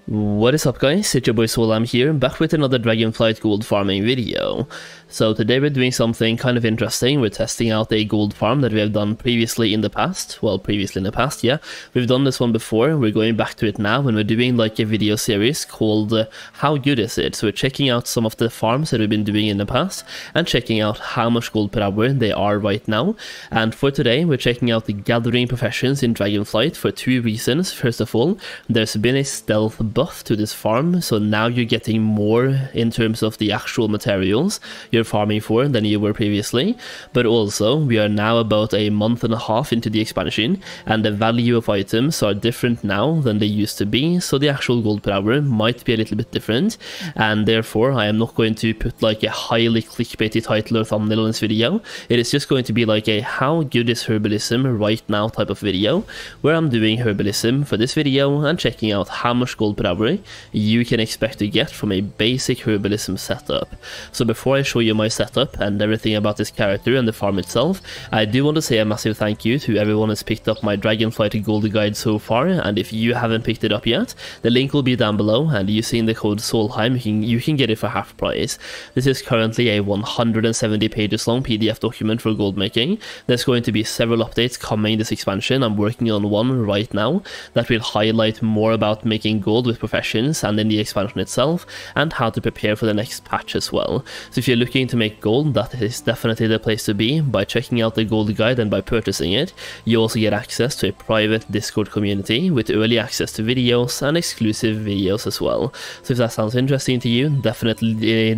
What is up guys, it's your boy Solheim here, back with another Dragonflight gold farming video. So today we're doing something kind of interesting. We're testing out a gold farm that we have done previously in the past. Well, previously in the past, yeah. We've done this one before, we're going back to it now, and we're doing like a video series called How Good Is It? So we're checking out some of the farms that we've been doing in the past, and checking out how much gold per hour they are right now. And for today, we're checking out the gathering professions in Dragonflight for two reasons. First of all, there's been a stealth buff to this farm, so now you're getting more in terms of the actual materials you're farming for than you were previously. But also, we are now about a month and a half into the expansion, and the value of items are different now than they used to be, so the actual gold per hour might be a little bit different, and therefore I am not going to put like a highly clickbaity title or thumbnail on this video. It is just going to be like a how good is herbalism right now type of video, where I'm doing herbalism for this video and checking out how much gold per hour you can expect to get from a basic herbalism setup. So before I show you my setup and everything about this character and the farm itself, I do want to say a massive thank you to everyone who's picked up my Dragonflight gold guide so far, and if you haven't picked it up yet, the link will be down below, and using the code Solheim you can get it for half price. This is currently a 170 pages long PDF document for gold making. There's going to be several updates coming this expansion. I'm working on one right now that will highlight more about making gold with professions and in the expansion itself, and how to prepare for the next patch as well. So if you're looking to make gold, that is definitely the place to be. By checking out the gold guide and by purchasing it, you also get access to a private Discord community with early access to videos and exclusive videos as well. So if that sounds interesting to you, definitely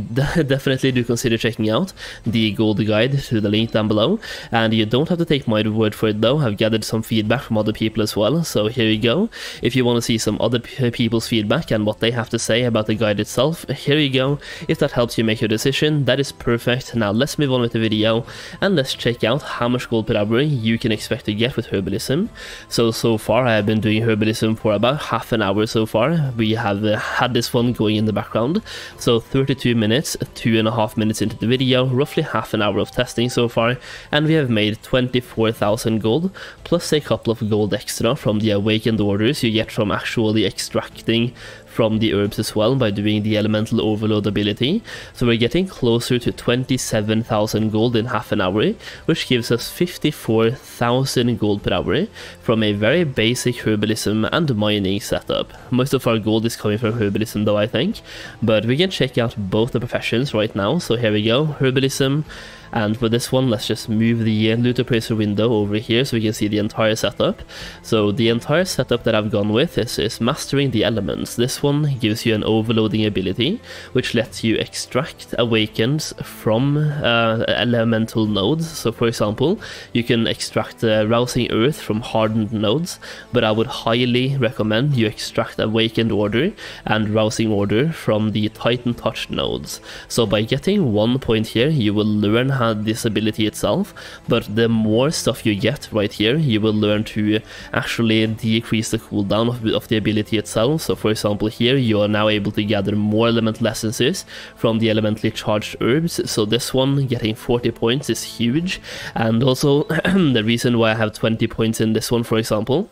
do consider checking out the gold guide through the link down below. And you don't have to take my word for it though. I've gathered some feedback from other people as well, so here you go. If you want to see some other people's feedback and what they have to say about the guide itself, here you go. If that helps you make your decision, that is perfect. Now let's move on with the video and let's check out how much gold per hour you can expect to get with herbalism. So far I have been doing herbalism for about half an hour so far. We have had this one going in the background, so 32 minutes, 2.5 minutes into the video, roughly half an hour of testing so far, and we have made 24,000 gold, plus a couple of gold extra from the awakened orders you get from actually extracting from the herbs as well by doing the elemental overload ability. So we're getting closer to 27,000 gold in half an hour, which gives us 54,000 gold per hour from a very basic herbalism and mining setup. Most of our gold is coming from herbalism though, I think, but we can check out both the professions right now. So here we go, herbalism. And for this one, let's just move the loot appraiser window over here so we can see the entire setup. So the entire setup that I've gone with is mastering the elements. This one gives you an overloading ability, which lets you extract awakens from elemental nodes. So for example, you can extract rousing earth from hardened nodes, but I would highly recommend you extract awakened order and rousing order from the titan touched nodes. So by getting 1 point here, you will learn how this ability itself, but the more stuff you get right here, you will learn to actually decrease the cooldown of the ability itself. So for example here, you are now able to gather more elemental essences from the elementally charged herbs. So this one getting 40 points is huge, and also the reason why I have 20 points in this one, for example.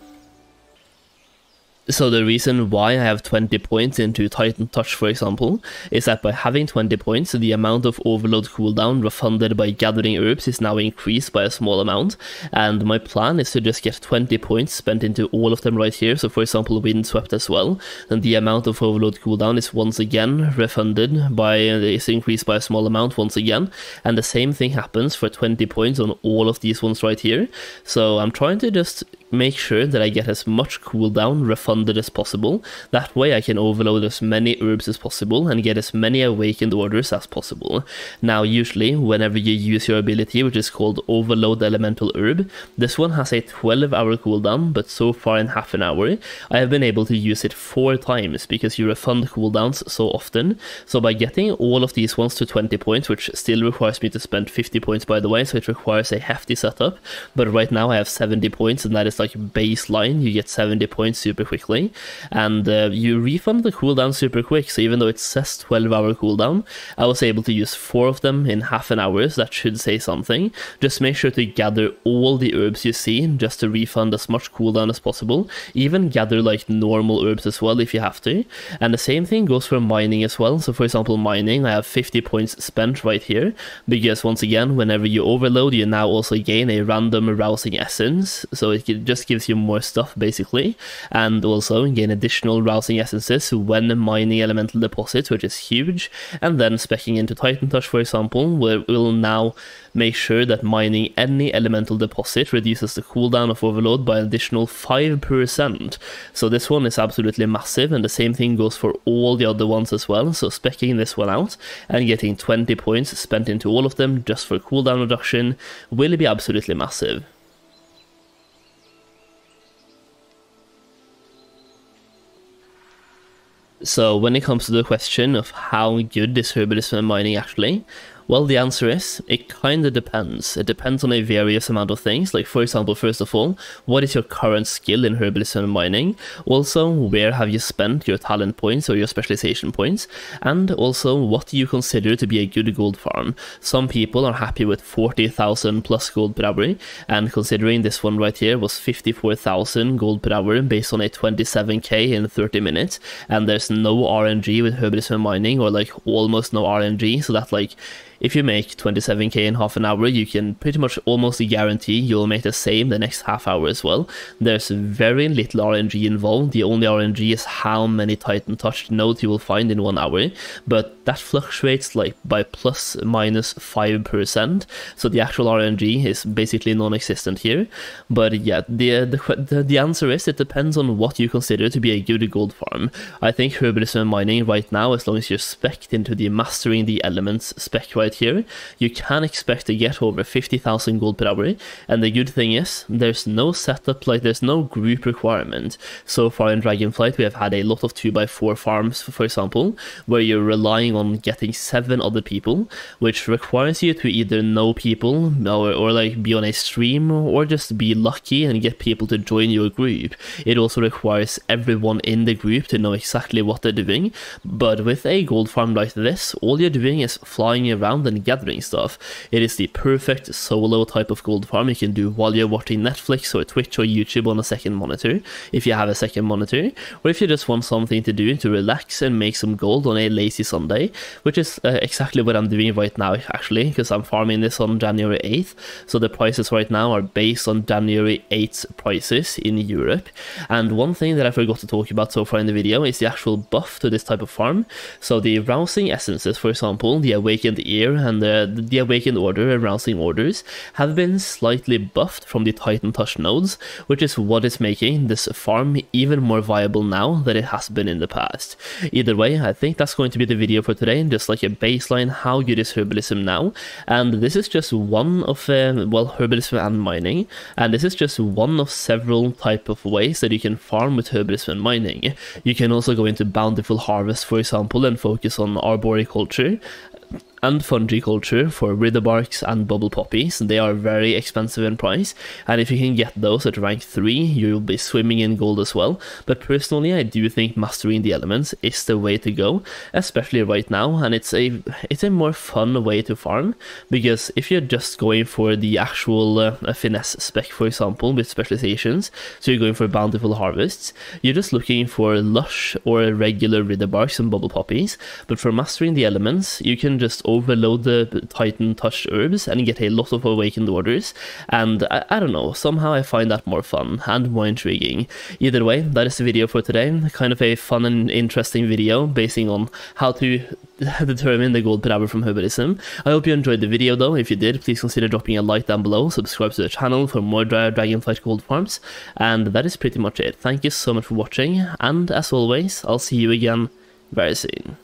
So the reason why I have 20 points into Titan Touch, for example, is that by having 20 points, the amount of overload cooldown refunded by gathering herbs is now increased by a small amount, and my plan is to just get 20 points spent into all of them right here. So for example, Windswept as well, and the amount of overload cooldown is once again refunded by, is increased by a small amount once again, and the same thing happens for 20 points on all of these ones right here. So I'm trying to just make sure that I get as much cooldown refunded as possible. That way I can overload as many herbs as possible and get as many awakened orders as possible. Now usually whenever you use your ability, which is called Overload Elemental Herb, this one has a 12-hour cooldown, but so far in half an hour I have been able to use it 4 times because you refund cooldowns so often. So by getting all of these ones to 20 points, which still requires me to spend 50 points by the way, so it requires a hefty setup, but right now I have 70 points, and that is like baseline, you get 70 points super quickly, and you refund the cooldown super quick. So even though it says 12-hour cooldown, I was able to use 4 of them in half an hour, so that should say something. Just make sure to gather all the herbs you see, just to refund as much cooldown as possible. Even gather like normal herbs as well if you have to. And the same thing goes for mining as well. So for example, mining, I have 50 points spent right here, because once again, whenever you overload, you now also gain a random rousing essence, so it just gives you more stuff basically, and also gain additional rousing essences when mining elemental deposits, which is huge. And then specking into Titan Touch, for example, will now make sure that mining any elemental deposit reduces the cooldown of overload by an additional 5%. So this one is absolutely massive, and the same thing goes for all the other ones as well. So specking this one out and getting 20 points spent into all of them just for cooldown reduction will be absolutely massive. So when it comes to the question of how good is Herbalism and mining actually, well, the answer is, it kind of depends. It depends on a various amount of things. Like, for example, first of all, what is your current skill in Herbalism and mining? Also, where have you spent your talent points or your specialization points? And also, what do you consider to be a good gold farm? Some people are happy with 40,000 plus gold per hour, and considering this one right here was 54,000 gold per hour based on a 27k in 30 minutes, and there's no RNG with Herbalism and mining, or like almost no RNG, so that like, if you make 27k in half an hour, you can pretty much almost guarantee you'll make the same the next half hour as well. There's very little RNG involved. The only RNG is how many Titan touched nodes you will find in 1 hour, but that fluctuates like by plus minus 5%. So the actual RNG is basically non-existent here. But yeah, the answer is, it depends on what you consider to be a good gold farm. I think Herbalism and mining right now, as long as you're specced into the mastering the elements spec right here, you can expect to get over 50,000 gold per hour. And the good thing is, there's no setup, like there's no group requirement. So far in Dragonflight, we have had a lot of 2x4 farms, for example, where you're relying on getting 7 other people, which requires you to either know people or like be on a stream, or just be lucky and get people to join your group. It also requires everyone in the group to know exactly what they're doing. But with a gold farm like this, all you're doing is flying around and gathering stuff. It is the perfect solo type of gold farm you can do while you're watching Netflix or Twitch or YouTube on a second monitor, if you have a second monitor, or if you just want something to do to relax and make some gold on a lazy Sunday, which is exactly what I'm doing right now actually, because I'm farming this on January 8th, so the prices right now are based on January 8th prices in Europe. And one thing that I forgot to talk about so far in the video is the actual buff to this type of farm. So the rousing essences, for example, the awakened ear and the awakened order and rousing orders have been slightly buffed from the Titan touch nodes, which is what is making this farm even more viable now than it has been in the past. Either way, I think that's going to be the video for today, just like a baseline, how good is Herbalism now. And this is just one of well, Herbalism and mining, and this is just one of several type of ways that you can farm with Herbalism and mining. You can also go into bountiful harvest, for example, and focus on arboriculture and fungi culture for wither barks and bubble poppies. They are very expensive in price, and if you can get those at rank 3, you'll be swimming in gold as well. But personally, I do think mastering the elements is the way to go, especially right now, and it's a more fun way to farm, because if you're just going for the actual finesse spec, for example, with specializations, so you're going for bountiful harvests, you're just looking for lush or regular wither barks and bubble poppies. But for mastering the elements, you can just overload the Titan touched herbs and get a lot of awakened orders, and I don't know, somehow I find that more fun and more intriguing. Either way, that is the video for today. Kind of a fun and interesting video basing on how to determine the gold per hour from Herbalism. I hope you enjoyed the video though. If you did, please consider dropping a like down below, subscribe to the channel for more Dragonflight gold farms, and that is pretty much it. Thank you so much for watching, and as always, I'll see you again very soon.